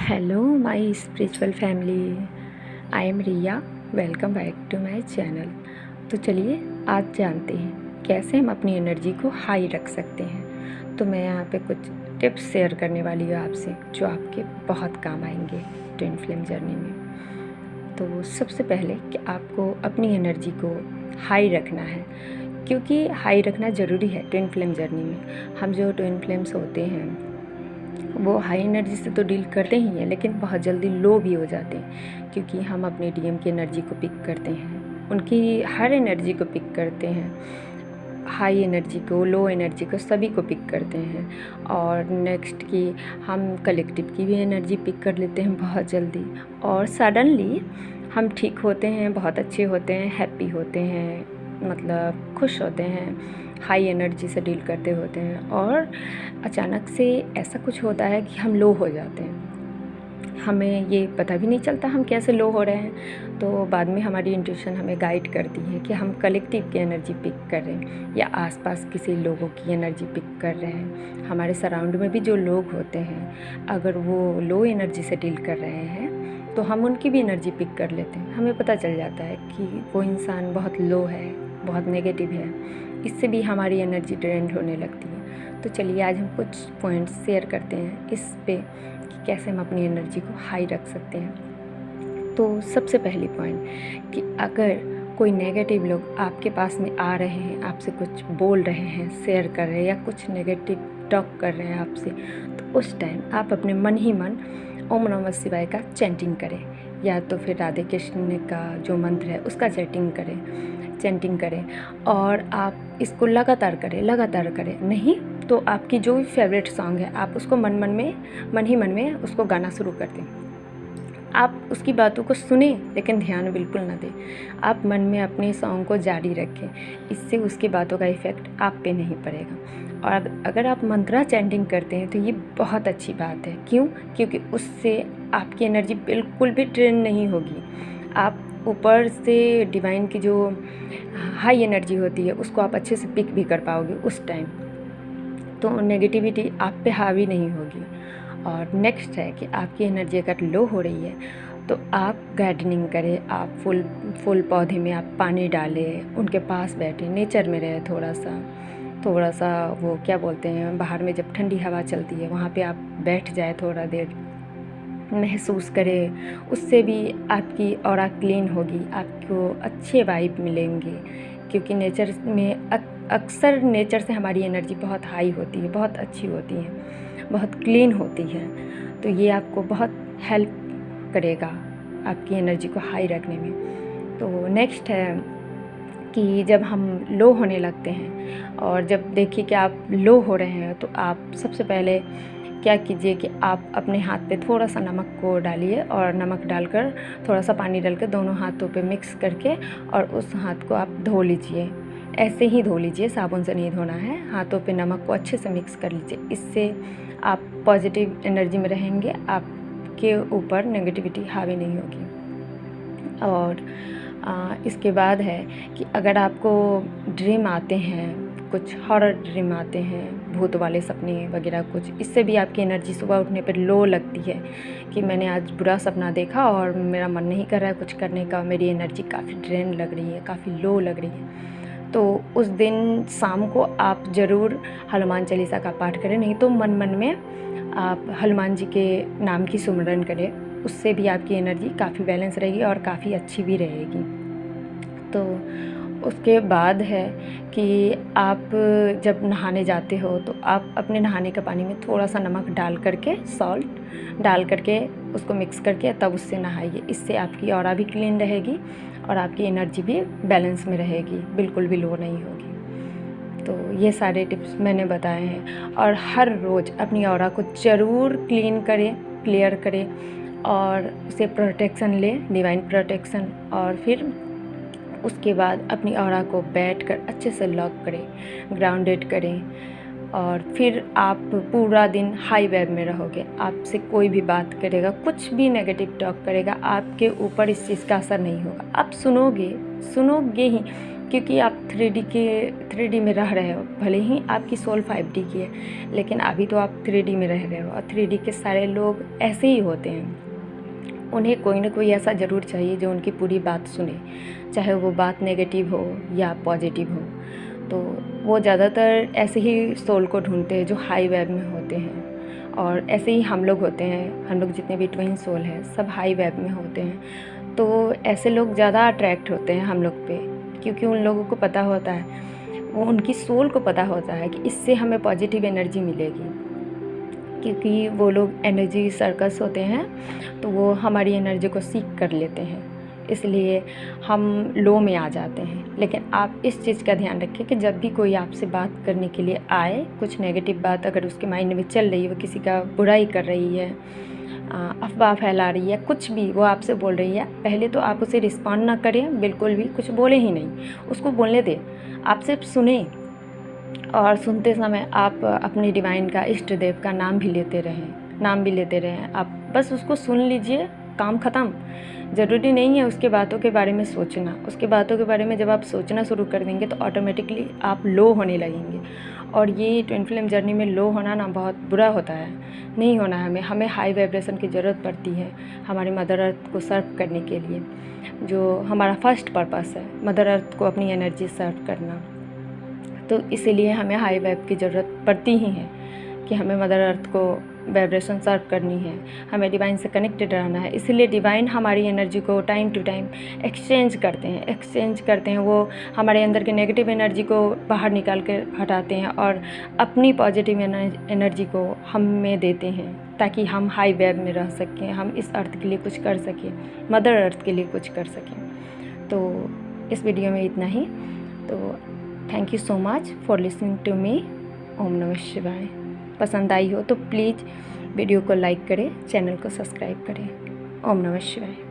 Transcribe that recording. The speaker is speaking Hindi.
Hello my spiritual family, I am Riya. Welcome back to my channel. तो चलिए आज जानते हैं कैसे हम अपनी एनर्जी को हाई रख सकते हैं। तो मैं यहाँ पे कुछ टिप्स शेयर करने वाली हूँ आपसे जो आपके बहुत काम आएंगे ट्विन फ्लेम जर्नी में। तो सबसे पहले कि आपको अपनी एनर्जी को हाई रखना है, क्योंकि हाई रखना ज़रूरी है ट्विन फ्लेम जर्नी में। हम जो ट्विन फ्लेम्स होते हैं वो हाई एनर्जी से तो डील करते ही हैं, लेकिन बहुत जल्दी लो भी हो जाते हैं, क्योंकि हम अपने डीएम की एनर्जी को पिक करते हैं, उनकी हर एनर्जी को पिक करते हैं, हाई एनर्जी को, लो एनर्जी को, सभी को पिक करते हैं। और नेक्स्ट की हम कलेक्टिव की भी एनर्जी पिक कर लेते हैं बहुत जल्दी, और सडनली हम ठीक होते हैं, बहुत अच्छे होते हैं, हैप्पी होते हैं, मतलब खुश होते हैं, हाई एनर्जी से डील करते होते हैं। और अचानक से ऐसा कुछ होता है कि हम लो हो जाते हैं, हमें ये पता भी नहीं चलता हम कैसे लो हो रहे हैं। तो बाद में हमारी इंट्यूशन हमें गाइड करती है कि हम कलेक्टिव की एनर्जी पिक कर रहे हैं या आसपास किसी लोगों की एनर्जी पिक कर रहे हैं। हमारे सराउंड में भी जो लोग होते हैं, अगर वो लो एनर्जी से डील कर रहे हैं तो हम उनकी भी एनर्जी पिक कर लेते हैं। हमें पता चल जाता है कि वो इंसान बहुत लो है, बहुत नेगेटिव है, इससे भी हमारी एनर्जी ड्रेन होने लगती है। तो चलिए आज हम कुछ पॉइंट्स शेयर करते हैं इस पे कि कैसे हम अपनी एनर्जी को हाई रख सकते हैं। तो सबसे पहली पॉइंट कि अगर कोई नेगेटिव लोग आपके पास में आ रहे हैं, आपसे कुछ बोल रहे हैं, शेयर कर रहे हैं या कुछ नेगेटिव टॉक कर रहे हैं आपसे, तो उस टाइम आप अपने मन ही मन ओम नमः शिवाय का चैंटिंग करें, या तो फिर राधे कृष्ण का जो मंत्र है उसका चैंटिंग करें। और आप इसको लगातार करें, नहीं तो आपकी जो भी फेवरेट सॉन्ग है आप उसको मन ही मन में उसको गाना शुरू कर दें। आप उसकी बातों को सुने लेकिन ध्यान बिल्कुल ना दें, आप मन में अपने सॉन्ग को जारी रखें, इससे उसकी बातों का इफ़ेक्ट आप पे नहीं पड़ेगा। और अगर आप मंत्रा चैंटिंग करते हैं तो ये बहुत अच्छी बात है। क्यों? क्योंकि उससे आपकी एनर्जी बिल्कुल भी ड्रेन नहीं होगी। आप ऊपर से डिवाइन की जो हाई एनर्जी होती है उसको आप अच्छे से पिक भी कर पाओगे उस टाइम, तो नेगेटिविटी आप पे हावी नहीं होगी। और नेक्स्ट है कि आपकी एनर्जी अगर लो हो रही है तो आप गार्डनिंग करें, आप फूल पौधे में आप पानी डालें, उनके पास बैठे, नेचर में रहे, थोड़ा सा वो क्या बोलते हैं, बाहर में जब ठंडी हवा चलती है वहाँ पे आप बैठ जाए, थोड़ा देर महसूस करें, उससे भी आपकी ऑरा क्लीन होगी, आपको अच्छे वाइब मिलेंगे। क्योंकि नेचर में अक्सर नेचर से हमारी एनर्जी बहुत हाई होती है, बहुत अच्छी होती है, बहुत क्लीन होती है। तो ये आपको बहुत हेल्प करेगा आपकी एनर्जी को हाई रखने में। तो नेक्स्ट है कि जब हम लो होने लगते हैं और जब देखिए कि आप लो हो रहे हैं, तो आप सबसे पहले क्या कीजिए कि आप अपने हाथ पे थोड़ा सा नमक को डालिए, और नमक डालकर थोड़ा सा पानी डालकर दोनों हाथों पे मिक्स करके और उस हाथ को आप धो लीजिए। ऐसे ही धो लीजिए, साबुन से नहीं धोना है, हाथों पे नमक को अच्छे से मिक्स कर लीजिए। इससे आप पॉजिटिव एनर्जी में रहेंगे, आपके ऊपर नेगेटिविटी हावी नहीं होगी। और इसके बाद है कि अगर आपको ड्रीम आते हैं, कुछ हॉरर ड्रीम आते हैं, भूत वाले सपने वगैरह कुछ, इससे भी आपकी एनर्जी सुबह उठने पर लो लगती है कि मैंने आज बुरा सपना देखा और मेरा मन नहीं कर रहा है कुछ करने का, मेरी एनर्जी काफ़ी ड्रेन लग रही है, काफ़ी लो लग रही है, तो उस दिन शाम को आप ज़रूर हनुमान चालीसा का पाठ करें, नहीं तो मन में आप हनुमान जी के नाम की सुमिरन करें, उससे भी आपकी एनर्जी काफ़ी बैलेंस रहेगी और काफ़ी अच्छी भी रहेगी। तो उसके बाद है कि आप जब नहाने जाते हो तो आप अपने नहाने का पानी में थोड़ा सा नमक डाल करके, सॉल्ट डाल करके उसको मिक्स करके तब उससे नहाइए। इससे आपकी ऑरा भी क्लीन रहेगी और आपकी एनर्जी भी बैलेंस में रहेगी, बिल्कुल भी लो नहीं होगी। तो ये सारे टिप्स मैंने बताए हैं। और हर रोज़ अपनी ऑरा को ज़रूर क्लियर करें और उसे प्रोटेक्शन लें, डिवाइन प्रोटेक्शन। और फिर उसके बाद अपनी ऑरा को बैठकर अच्छे से लॉक करें, ग्राउंडेड करें, और फिर आप पूरा दिन हाई वाइब में रहोगे। आपसे कोई भी बात करेगा, कुछ भी नेगेटिव टॉक करेगा, आपके ऊपर इस चीज़ का असर नहीं होगा। आप सुनोगे ही, क्योंकि आप 3D में रह रहे हो। भले ही आपकी सोल 5D की है, लेकिन अभी तो आप 3D में रह रहे हो, और 3D के सारे लोग ऐसे ही होते हैं। उन्हें कोई ना कोई ऐसा ज़रूर चाहिए जो उनकी पूरी बात सुने, चाहे वो बात नेगेटिव हो या पॉजिटिव हो। तो वो ज़्यादातर ऐसे ही सोल को ढूंढते हैं जो हाई वेब में होते हैं, और ऐसे ही हम लोग होते हैं। हम लोग जितने भी ट्विन सोल हैं सब हाई वेब में होते हैं। तो ऐसे लोग ज़्यादा अट्रैक्ट होते हैं हम लोग पे, क्योंकि उन लोगों को पता होता है, वो उनकी सोल को पता होता है कि इससे हमें पॉजिटिव एनर्जी मिलेगी। क्योंकि वो लोग एनर्जी सर्कस होते हैं, तो वो हमारी एनर्जी को सीख कर लेते हैं, इसलिए हम लो में आ जाते हैं। लेकिन आप इस चीज़ का ध्यान रखें कि जब भी कोई आपसे बात करने के लिए आए, कुछ नेगेटिव बात अगर उसके माइंड में चल रही है, वो किसी का बुराई कर रही है, अफवाह फैला रही है, कुछ भी वो आपसे बोल रही है, पहले तो आप उसे रिस्पॉन्ड ना करें, बिल्कुल भी कुछ बोले ही नहीं, उसको बोलने दें। आप सिर्फ सुने, और सुनते समय आप अपने डिवाइन का, इष्ट देव का नाम भी लेते रहें। आप बस उसको सुन लीजिए, काम ख़त्म। ज़रूरी नहीं है उसके बातों के बारे में सोचना। उसके बातों के बारे में जब आप सोचना शुरू कर देंगे तो ऑटोमेटिकली आप लो होने लगेंगे, और ये ट्विन फ्लेम जर्नी में लो होना ना बहुत बुरा होता है। नहीं होना है हमें हाई वाइब्रेशन की ज़रूरत पड़ती है हमारी मदर अर्थ को सर्व करने के लिए, जो हमारा फर्स्ट पर्पस है, मदर अर्थ को अपनी एनर्जी सर्व करना। तो इसीलिए हमें हाई वाइब की ज़रूरत पड़ती ही है कि हमें मदर अर्थ को वाइब्रेशन सर्व करनी है, हमें डिवाइन से कनेक्टेड रहना है। इसीलिए डिवाइन हमारी एनर्जी को टाइम टू टाइम एक्सचेंज करते हैं। वो हमारे अंदर के नेगेटिव एनर्जी को बाहर निकाल कर हटाते हैं, और अपनी पॉजिटिव एनर्जी को हम में देते हैं, ताकि हम हाई वेब में रह सकें, हम इस अर्थ के लिए कुछ कर सकें, मदर अर्थ के लिए कुछ कर सकें। तो इस वीडियो में इतना ही। तो thank you so much for listening to me. ओम नमः शिवाय। पसंद आई हो तो प्लीज़ वीडियो को लाइक करें, चैनल को सब्सक्राइब करें। ओम नमः शिवाय।